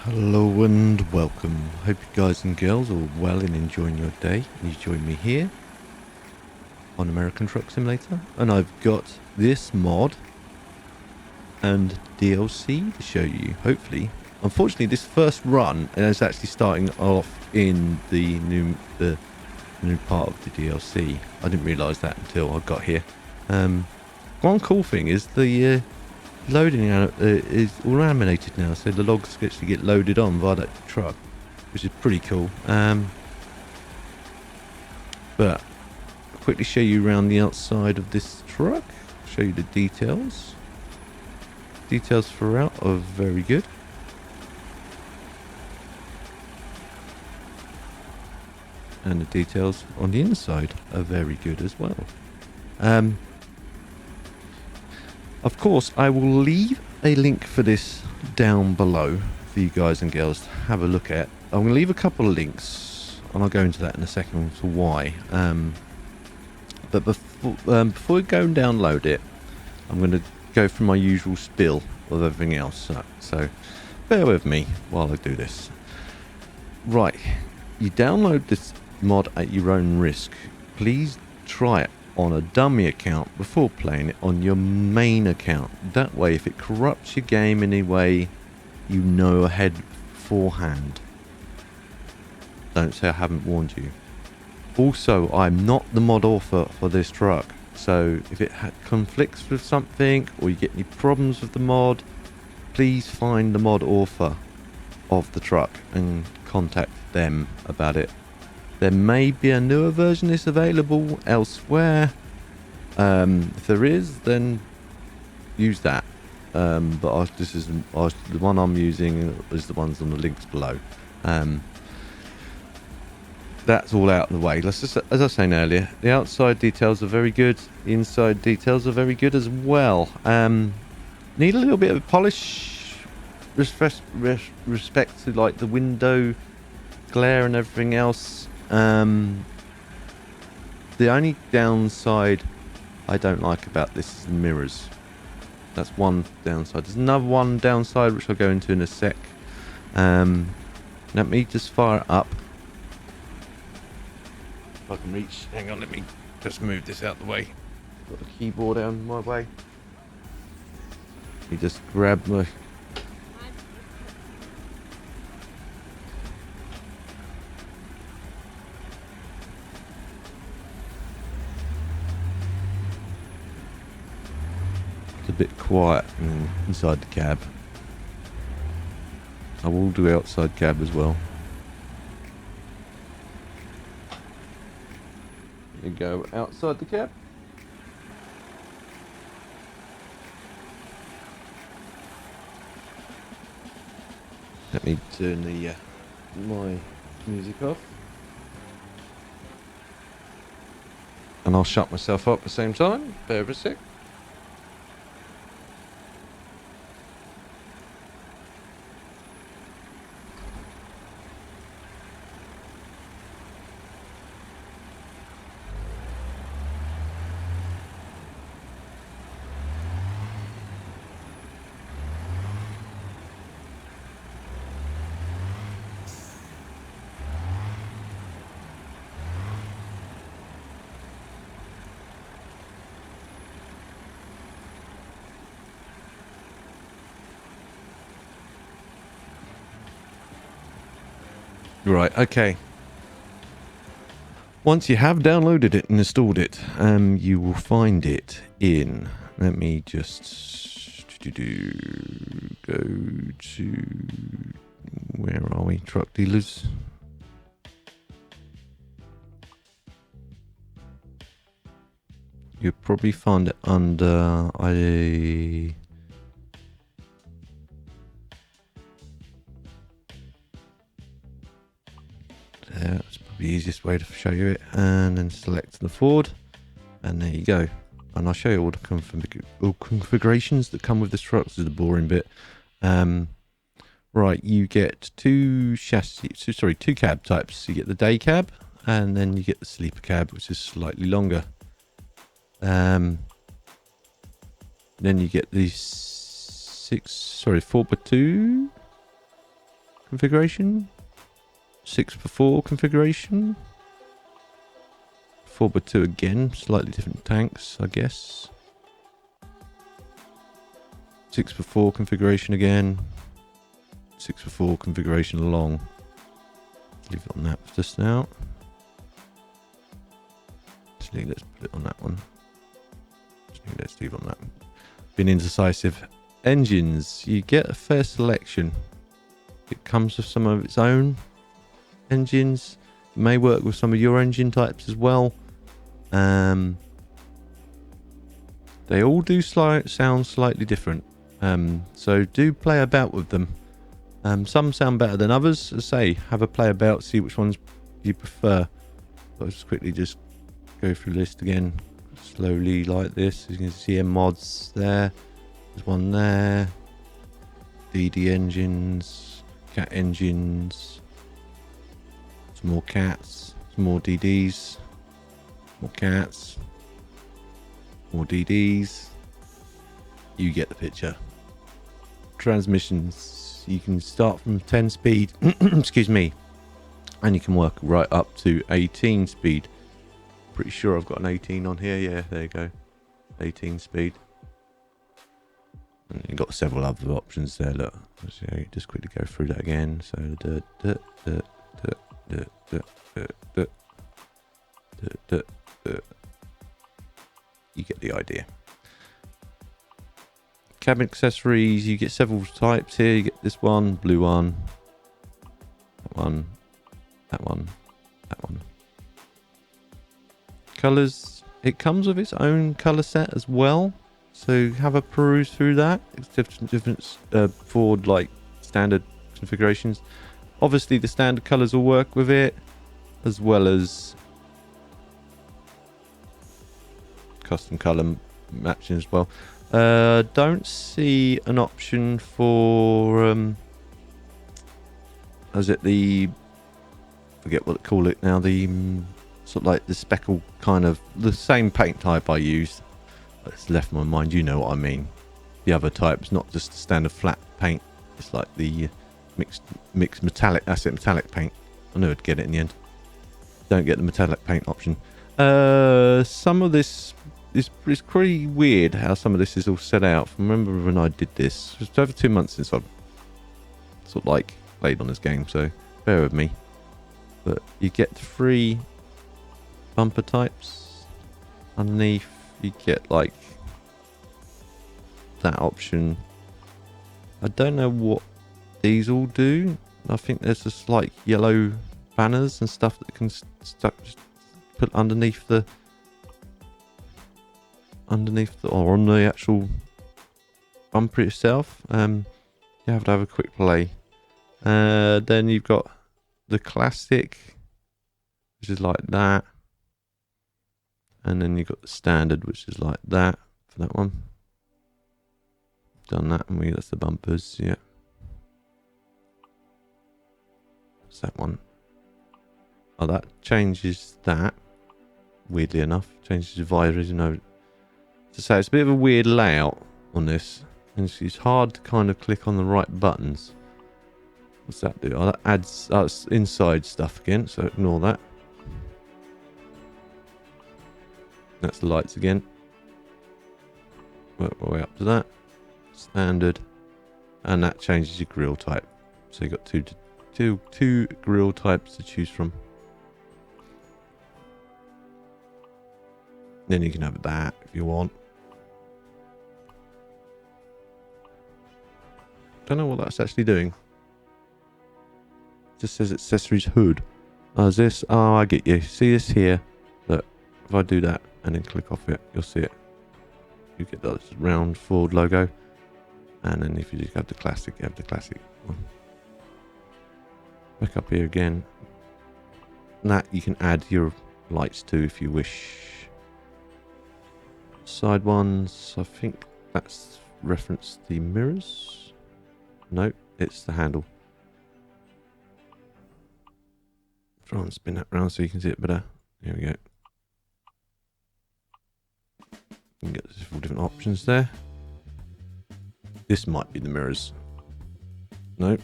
Hello and welcome. Hope you guys and girls are well and enjoying your day. You join me here on American Truck Simulator, and I've got this mod and DLC to show you. Hopefully, unfortunately, this first run is actually starting off in the new part of the DLC. I didn't realise that until I got here. One cool thing is the loading is all animated now, so the logs actually get loaded on via that truck, which is pretty cool. But I'll quickly show you around the outside of this truck, show you the details. Details throughout are very good. And the details on the inside are very good as well. Of course, I will leave a link for this down below for you guys and girls to have a look at. I'm going to leave a couple of links, and I'll go into that in a second to why. But before we go and download it, I'm going to go through my usual spill of everything else. So bear with me while I do this. Right, you download this mod at your own risk. Please try it on a dummy account before playing it on your main account. That way, if it corrupts your game in any way, you know ahead beforehand. Don't say I haven't warned you. Also, I'm not the mod author for this truck, so if it conflicts with something or you get any problems with the mod, please find the mod author of the truck and contact them about it. There may be a newer version is available elsewhere. If there is, then use that. But the one I'm using is the ones on the links below. That's all out of the way. As I was saying earlier, the outside details are very good. The inside details are very good as well. Need a little bit of polish, respect to like the window glare and everything else. The only downside I don't like about this is the mirrors. That's one downside. There's another one downside which I'll go into in a sec. Let me just fire it up. If I can reach. Hang on, let me just move this out the way. Got the keyboard out my way. Let me just grab my... It's a bit quiet inside the cab. I will do outside cab as well. There you go, outside the cab. Let me turn the my music off. And I'll shut myself up at the same time. Bear with a sec. Right, okay. Once you have downloaded it and installed it, you will find it in... Let me just... Go to... Where are we? Truck dealers. You'll probably find it under... That's probably the easiest way to show you it, and then select the Ford, and there you go. And I'll show you all the configurations that come with this truck. This is the boring bit. Right, you get two cab types. You get the day cab, and then you get the sleeper cab, which is slightly longer. Then you get the 4x2 configuration. 6x4 configuration. 4x2 again, slightly different tanks, I guess. 6x4 configuration again. 6x4 configuration along. Leave it on that for just now. Actually, let's put it on that one. Actually, let's leave it on that one. Being indecisive. Engines, you get a fair selection. It comes with some of its own engines. It may work with some of your engine types as well. They all do sound slightly different. So do play about with them. Some sound better than others. As I say, have a play about, see which ones you prefer. I'll just quickly just go through the list again, slowly like this. You can see mods there. There's one there. DD engines, cat engines. Some more cats, some more DDs, more cats, more DDs. You get the picture. Transmissions, you can start from 10 speed, excuse me, and you can work right up to 18 speed. Pretty sure I've got an 18 on here. Yeah, there you go, 18 speed. And you've got several other options there. Look, just quickly go through that again. So you get the idea. Cabin accessories, you get several types here. You get this one, blue one, that one, that one, that one. Colors, it comes with its own color set as well. So have a peruse through that. It's different Ford like standard configurations. Obviously the standard colors will work with it, as well as custom color matching as well. Don't see an option for is it the, forget what they call it now, the sort of like the speckle kind of, the same paint type I used. It's left my mind, you know what I mean. The other type is not just the standard flat paint. It's like the mixed metallic, that's it, metallic paint. I knew I'd get it in the end. Don't get the metallic paint option. Some of this is pretty weird how some of this is all set out. Remember when I did this? It was over 2 months since I've sort of like played on this game, so bear with me. But you get 3 bumper types underneath. You get like that option. I don't know what these all do. I think there's just like yellow banners and stuff that can put underneath the or on the actual bumper itself. You have to have a quick play. Then you've got the classic, which is like that. And then you've got the standard, which is like that for that one. Done that, and that's the bumpers, yeah. What's that one? Oh, that changes that. Weirdly enough, changes the visors, you know. To say it's a bit of a weird layout on this, and it's hard to kind of click on the right buttons. What's that do? Oh, that adds it's inside stuff again, so ignore that. That's the lights again. Work my way up to that. Standard. And that changes your grill type. So you've got two grill types to choose from. Then you can have that if you want. Don't know what that's actually doing. It just says accessories hood. Oh, is this? Oh, I get you. See this here? Look, if I do that and then click off it, you'll see it. You get that round Ford logo. And then if you just have the classic, you have the classic one. Back up here again. And that you can add your lights to if you wish. Side ones, I think that's reference the mirrors. No, it's the handle. Try and spin that round so you can see it better. Here we go. You can get several different options there. This might be the mirrors. No,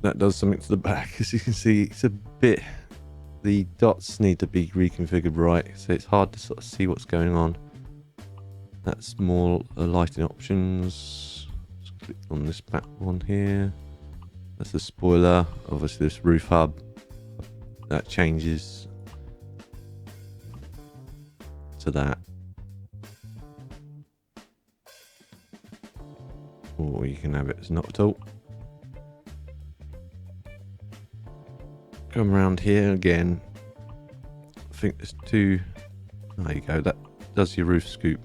that does something to the back. As you can see, it's a bit, the dots need to be reconfigured right, so it's hard to sort of see what's going on. That's more lighting options. Just click on this back one here. That's the spoiler. Obviously this roof hub, that changes to that. Or you can have it as not at all. Come around here again. I think there's two. There you go. That does your roof scoop.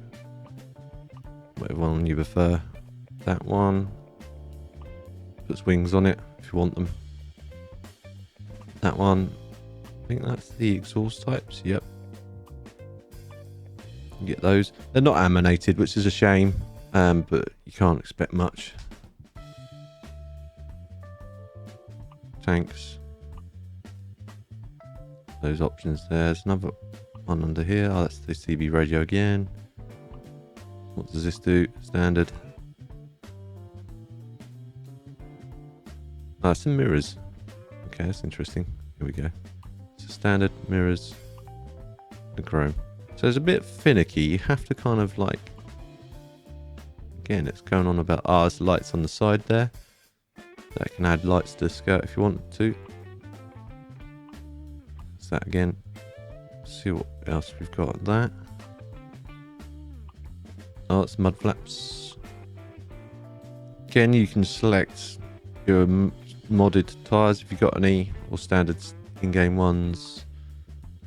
Whatever one you prefer. That one puts wings on it if you want them. That one, I think that's the exhaust types. Yep. You get those. They're not laminated, which is a shame, but you can't expect much. Tanks. Those options there. There's another one under here. Oh, that's the CB radio again. What does this do? Standard. Ah, some mirrors. Okay, that's interesting. Here we go. So standard mirrors and chrome. So it's a bit finicky. You have to kind of like, again, it's going on about, there's lights on the side there. That can add lights to the skirt if you want to. That's that again. See what else we've got. That. Oh, it's mud flaps. Again, you can select your modded tyres if you've got any, or standard in-game ones.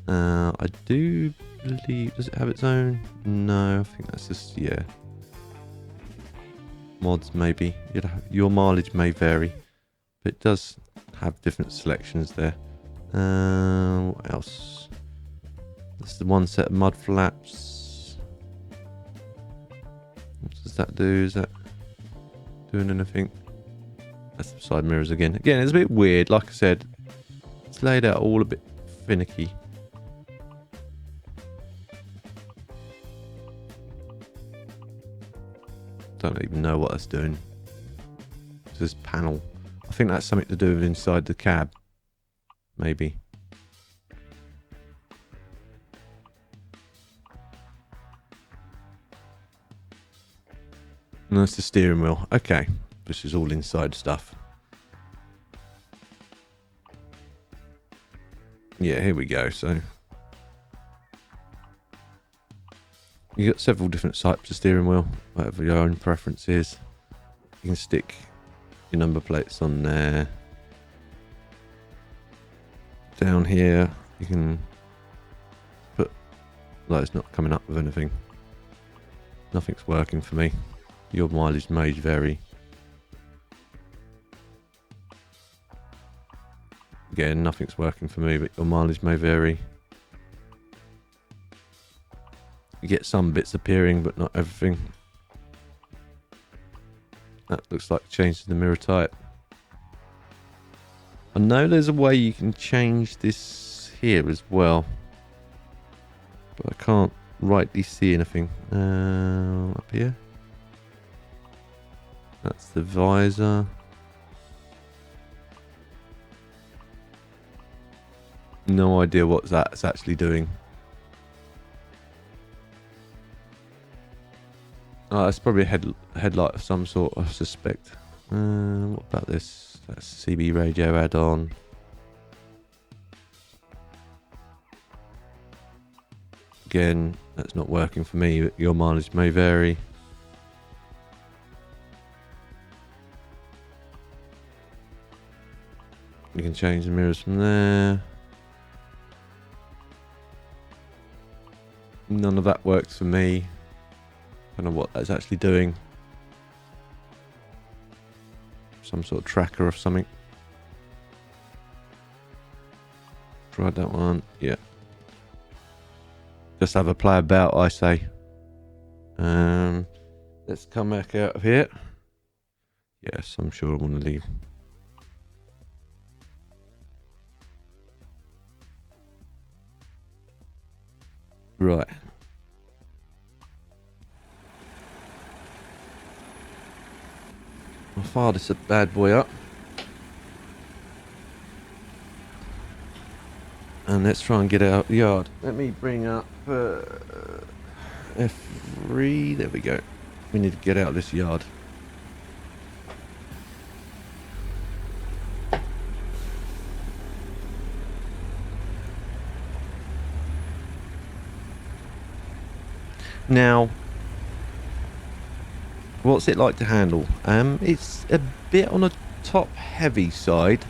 I do believe, does it have its own? No, I think that's just, yeah. Mods maybe. Your mileage may vary, but it does have different selections there. What else? This is the one set of mud flaps. What does that do? Is that doing anything? That's the side mirrors again. Again, it's a bit weird. Like I said, it's laid out all a bit finicky. Don't even know what that's doing. It's this panel. I think that's something to do with inside the cab. Maybe. And that's the steering wheel. Okay. This is all inside stuff. Yeah, here we go. So you got several different types of steering wheel, whatever your own preference is. You can stick your number plates on there. Down here, you can put, like, it's not coming up with anything. Nothing's working for me. Your mileage may vary. Again, nothing's working for me, but your mileage may vary. You get some bits appearing, but not everything. That looks like changing the mirror type. I know there's a way you can change this here as well, but I can't rightly see anything. Up here. That's the visor. No idea what that's actually doing. Oh, it's probably a headlight of some sort, I suspect. What about this? That's CB radio add-on. Again, that's not working for me, but your mileage may vary. You can change the mirrors from there. None of that works for me. Don't know what that's actually doing. Some sort of tracker or something. Tried that one. Yeah. Just have a play about, I say. Let's come back out of here. Yes, I'm sure I want to leave. Right. I'll fire this bad boy up. And let's try and get out the yard. Let me bring up F3. There we go. We need to get out of this yard. Now, what's it like to handle? It's a bit on a top heavy side,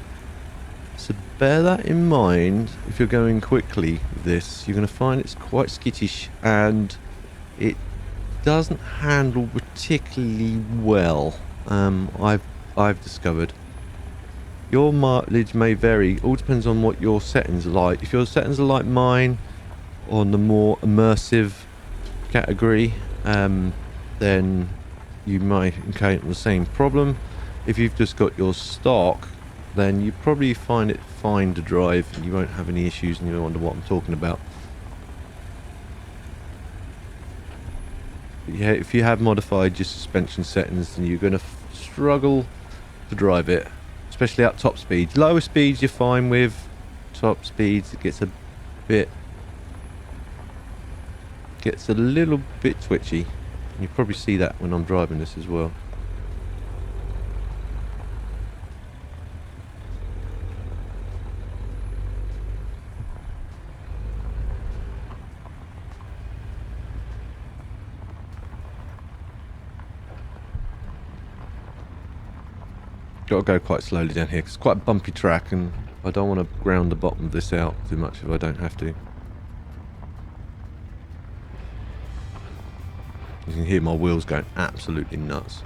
so bear that in mind if you're going quickly with this. You're going to find it's quite skittish and it doesn't handle particularly well. I've discovered. Your mileage may vary, all depends on what your settings are like. If your settings are like mine on the more immersive category, then you might encounter the same problem. If you've just got your stock, then you probably find it fine to drive and you won't have any issues and you'll wonder what I'm talking about. But yeah, if you have modified your suspension settings, then you're going to struggle to drive it, especially at top speeds. Lower speeds you're fine with. Top speeds it gets a little bit twitchy. You probably see that when I'm driving this as well. Got to go quite slowly down here because it's quite a bumpy track and I don't want to ground the bottom of this out too much if I don't have to. You can hear my wheels going absolutely nuts.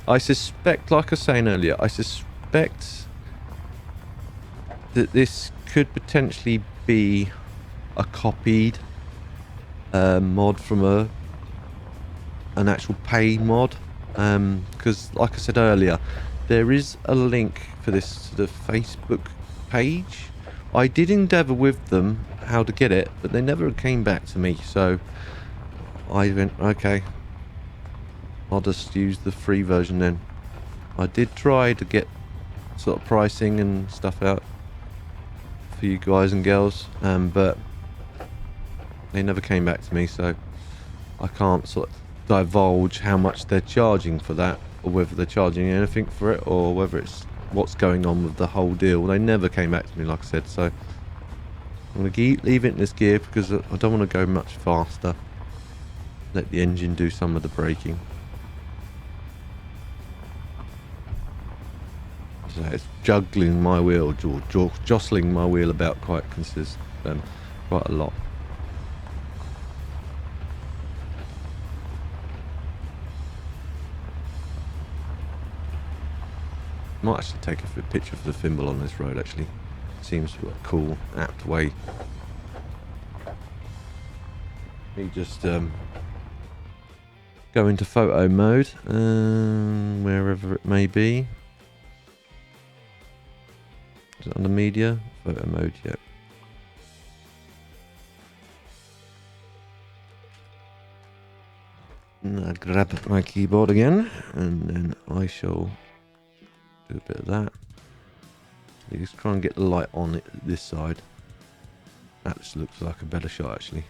I suspect, like I was saying earlier, I suspect that this could potentially be a copied mod from an actual pay mod. Because like I said earlier, there is a link for this to the Facebook page. I did endeavour with them how to get it, but they never came back to me, so I went, okay, I'll just use the free version then. I did try to get sort of pricing and stuff out for you guys and girls, but they never came back to me, so I can't sort of divulge how much they're charging for that, or whether they're charging anything for it, or whether it's what's going on with the whole deal. They never came back to me, like I said, so I'm going to leave it in this gear because I don't want to go much faster. Let the engine do some of the braking. So it's juggling my wheel, jostling my wheel about quite a lot. Might actually take a picture of the thimble on this road, actually. Seems a cool, apt way. Me just go into photo mode, wherever it may be. Is it under media? Photo mode, yep. And I grab my keyboard again, and then I shall do a bit of that. You just try and get the light on it this side. That just looks like a better shot, actually.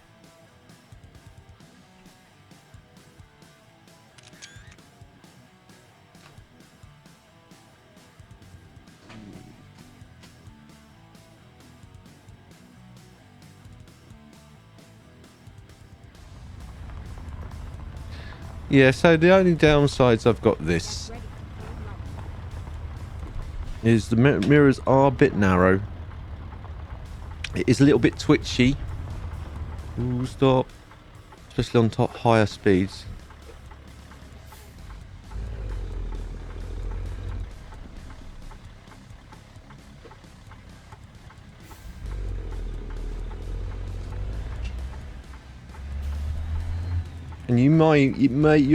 Yeah, so the only downsides I've got this is the mirrors are a bit narrow. It is a little bit twitchy. Ooh, stop. Especially on top higher speeds. And your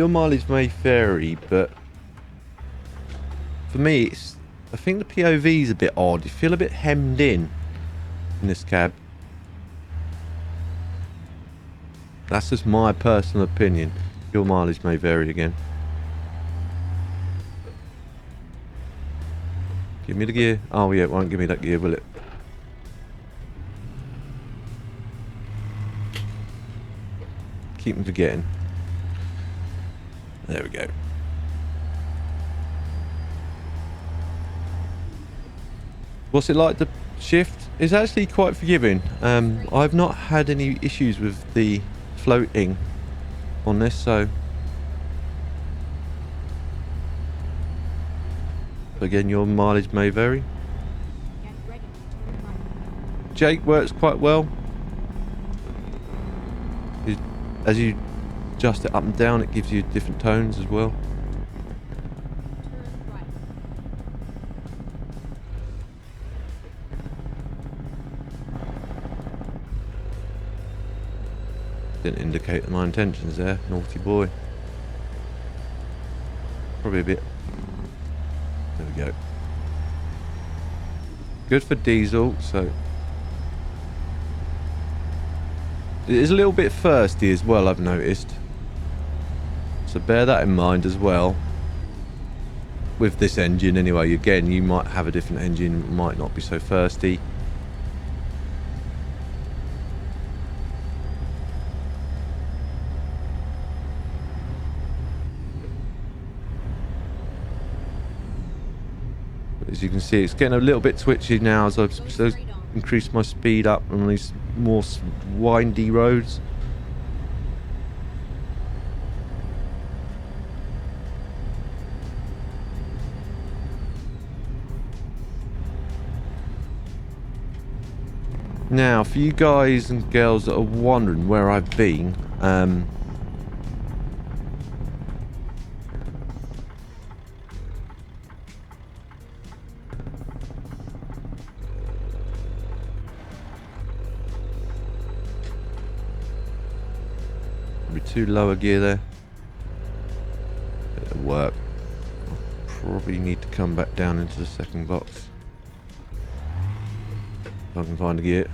mileage may vary, but for me, I think the POV is a bit odd. You feel a bit hemmed in this cab. That's just my personal opinion. Your mileage may vary again. Give me the gear. Oh yeah, it won't give me that gear, will it? Keep forgetting. There we go. What's it like to shift? It's actually quite forgiving. I've not had any issues with the floating on this, so again, your mileage may vary. Jake works quite well. As you adjust it up and down, it gives you different tones as well. Didn't indicate my intentions there, naughty boy. Probably a bit. There we go. Good for diesel, so it is a little bit thirsty as well, I've noticed. So bear that in mind as well. With this engine anyway, again, you might have a different engine, might not be so thirsty. But as you can see, it's getting a little bit twitchy now as I've increased my speed up on these more windy roads. Now, for you guys and girls that are wondering where I've been, too lower gear there. It'll work. I'll probably need to come back down into the second box. If I can find a gear.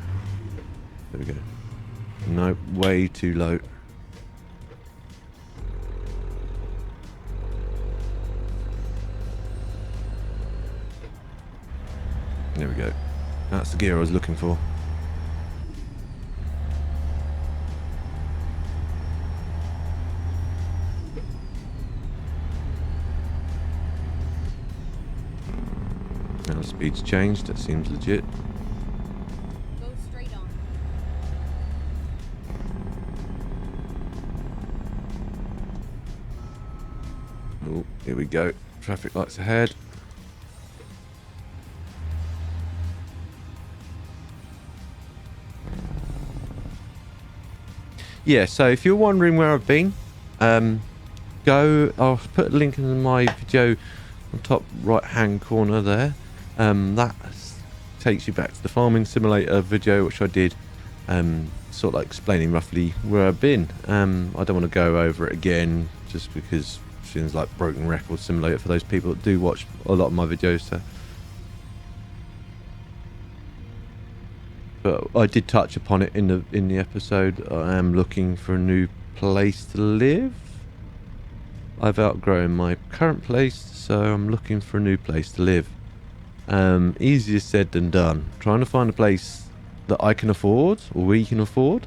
There we go. No, way too low. There we go. That's the gear I was looking for. Now the speed's changed, that seems legit. Go straight on. Oh, here we go. Traffic lights ahead. Yeah, so if you're wondering where I've been, I'll put a link in my video on top right hand corner there. That takes you back to the farming simulator video which I did, sort of like explaining roughly where I've been. I don't want to go over it again just because it seems like broken record simulator for those people that do watch a lot of my videos. So. But I did touch upon it in the episode. I am looking for a new place to live. I've outgrown my current place, so I'm looking for a new place to live. Easier said than done. Trying to find a place that I can afford, or we can afford,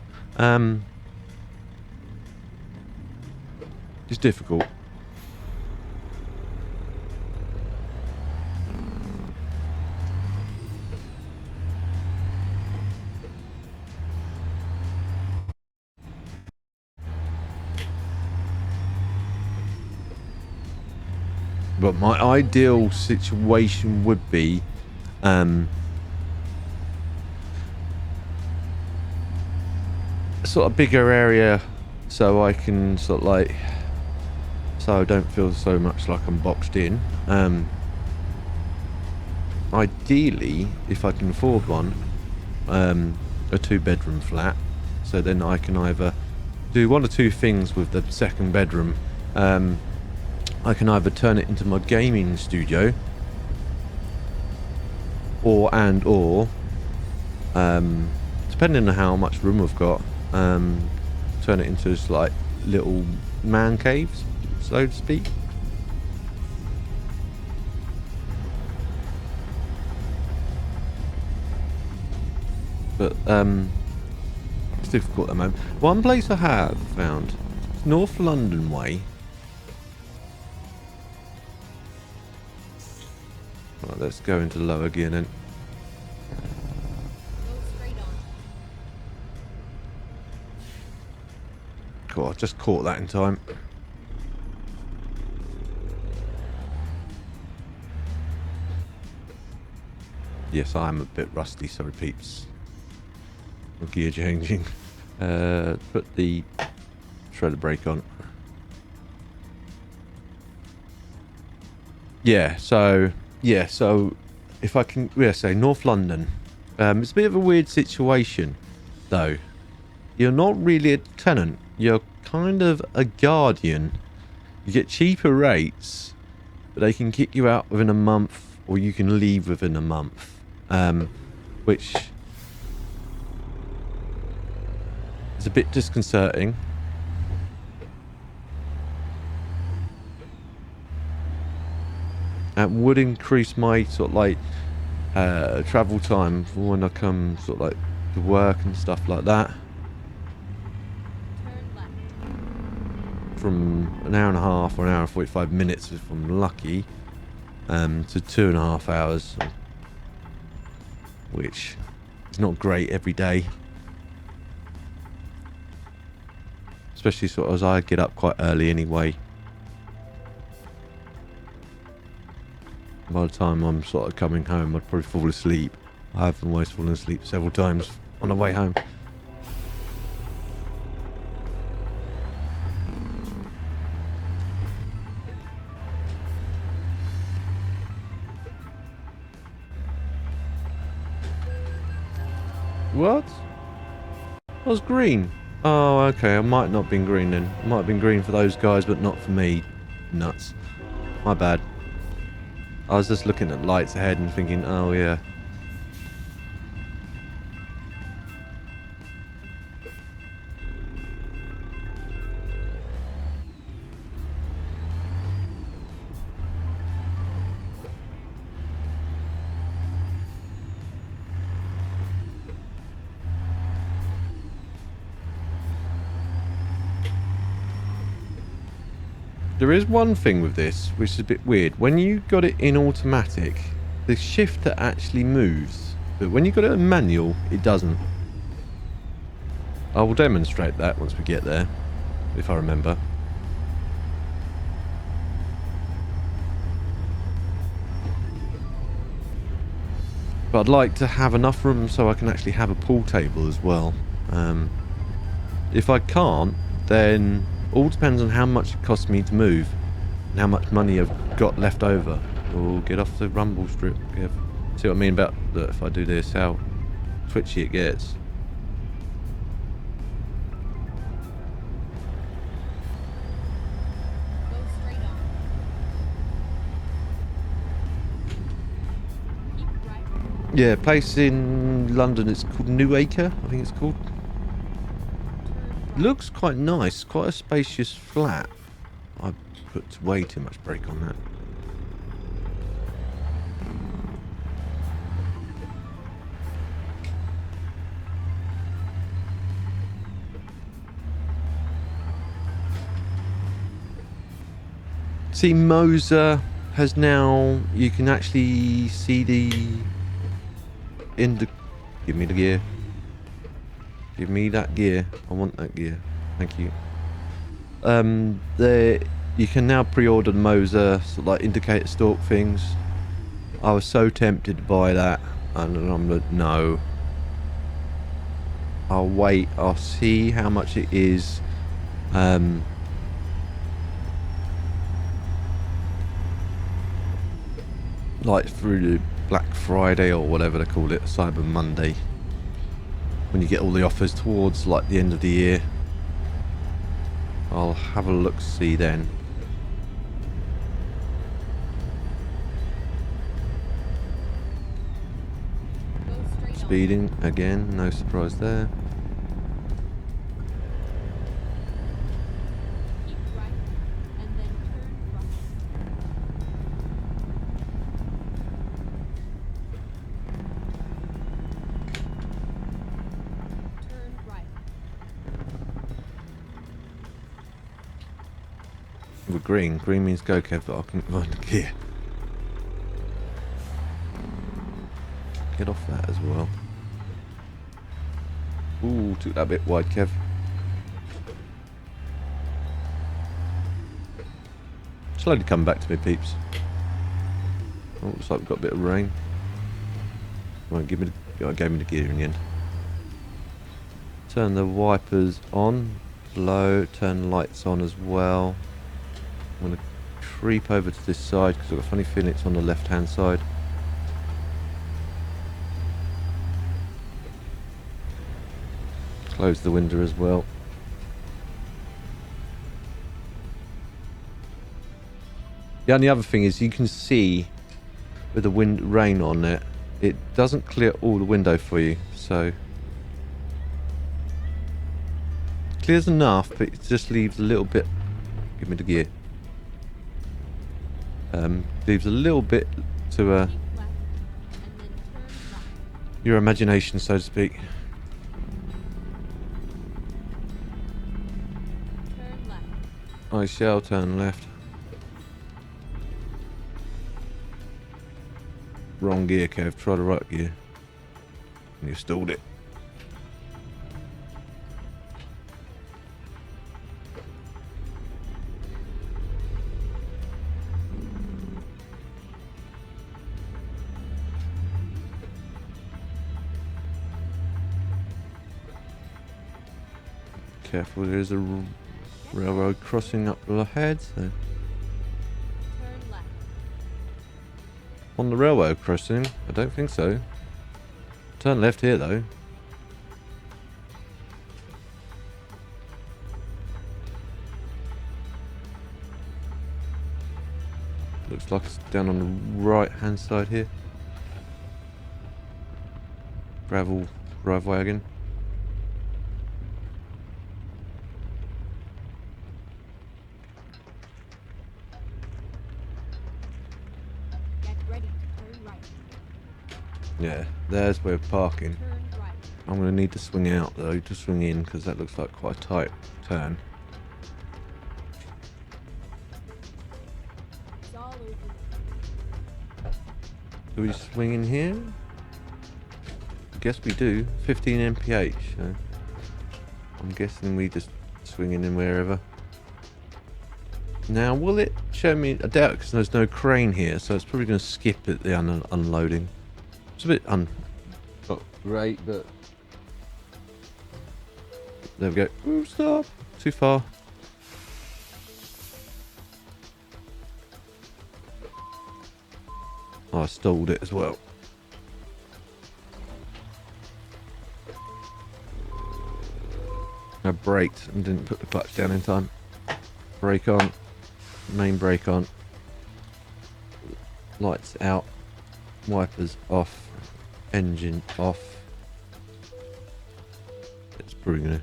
is difficult. But my ideal situation would be sort of bigger area, so I can sort of like, so I don't feel so much like I'm boxed in. Ideally, if I can afford one, a 2-bedroom flat, so then I can either do one or two things with the second bedroom. I can either turn it into my gaming studio, or depending on how much room I've got, turn it into just like little man caves, so to speak. But it's difficult at the moment. One place I have found is North London Way. Right, let's go into lower gear then. Go straight on. Cool, I just caught that in time. Yes, I am a bit rusty, sorry peeps. Gear changing. Put the shredder brake on. So if I can say North London. It's a bit of a weird situation though. You're not really a tenant, you're kind of a guardian. You get cheaper rates, but they can kick you out within a month, or you can leave within a month. Which is a bit disconcerting. It would increase my sort of like travel time for when I come sort of like to work and stuff like that. Turn left. From an hour and a half or an hour and 45 minutes if I'm lucky, to 2.5 hours, which is not great every day. Especially sort of as I get up quite early anyway. By the time I'm sort of coming home, I'd probably fall asleep. I have almost fallen asleep several times on the way home. What? I was green. Oh, okay. I might not have been green then. I might have been green for those guys, but not for me. Nuts. My bad. I was just looking at lights ahead and thinking, oh yeah. There is one thing with this, which is a bit weird. When you got it in automatic, the shifter actually moves. But when you got it in manual, it doesn't. I will demonstrate that once we get there, if I remember. But I'd like to have enough room so I can actually have a pool table as well. If I can't, then all depends on how much it costs me to move and how much money I've got left over. We'll get off the rumble strip. Yeah. See what I mean about that? If I do this, how twitchy it gets. Go straight on. Keep right. Yeah, place in London, it's called New Acre, I think it's called. Turn right. Looks quite nice, quite a spacious flat. I put way too much brake on that. See, Moser has now, you can actually see the give me the gear. Give me that gear. I want that gear. Thank you. There, you can now pre-order the Moser, sort of like indicator stalk things. I was so tempted to buy that, and I'm like, no. I'll wait. I'll see how much it is. Like through the Black Friday or whatever they call it, Cyber Monday. When you get all the offers towards like the end of the year. I'll have a look see then. Go straight on. Speeding again, no surprise there. Keep right. And then turn right. with green. Green means go, Kev, but I couldn't find the gear. Get off that as well. Ooh, took that a bit wide, Kev. Slowly coming back to me, peeps. Oh, looks like we've got a bit of rain. Right, gave me the gear in the end. Turn the wipers on, low, turn lights on as well. I'm going to creep over to this side because I've got a funny feeling it's on the left hand side. Close the window as well. The only other thing is you can see with the rain on it, it doesn't clear all the window for you, so clears enough, but it just leaves a little bit. Give me the gear. Leaves a little bit to Keep left, and then turn right. your imagination, so to speak. Turn left. I shall turn left. Wrong gear, Kev. Try the right gear. And you stalled it. Careful, there's a railroad crossing up ahead. So. Turn left. On the railroad crossing? I don't think so. Turn left here though. Looks like it's down on the right hand side here. Gravel driveway again. Get ready to turn right. Yeah, there's where we're parking. Turn right. I'm going to need to swing out though, to swing in, because that looks like quite a tight turn. It's all over. Do we swing in here? I guess we do. 15 mph. So I'm guessing we just swing in wherever. Now, will it show me? I doubt it because there's no crane here, so it's probably going to skip at the unloading. It's a bit not great, but there we go. Ooh, stop! Too far. Oh, I stalled it as well. I braked and didn't put the clutch down in time. Brake on. Main brake on. Lights out. Wipers off. Engine off. It's probably gonna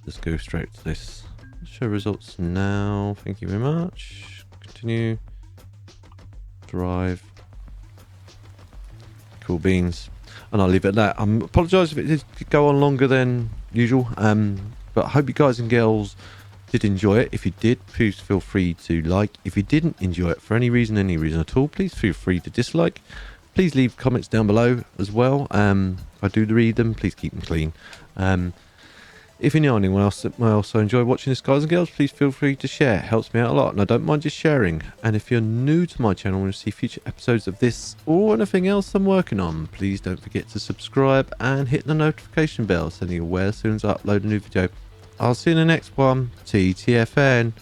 just go straight to this. Show results now. Thank you very much. Continue. Drive. Cool beans. And I'll leave it at that. I apologise if it did go on longer than usual. But I hope you guys and girls did enjoy it. If you did, please feel free to like. If you didn't enjoy it for any reason at all, please feel free to dislike. Please leave comments down below as well. I do read them. Please keep them clean. If you know anyone else that might also enjoy watching this, guys and girls, please feel free to share. It helps me out a lot, and I don't mind just sharing. And if you're new to my channel and want to see future episodes of this or anything else I'm working on, please don't forget to subscribe and hit the notification bell so you're aware as soon as I upload a new video. I'll see you in the next one. TTFN.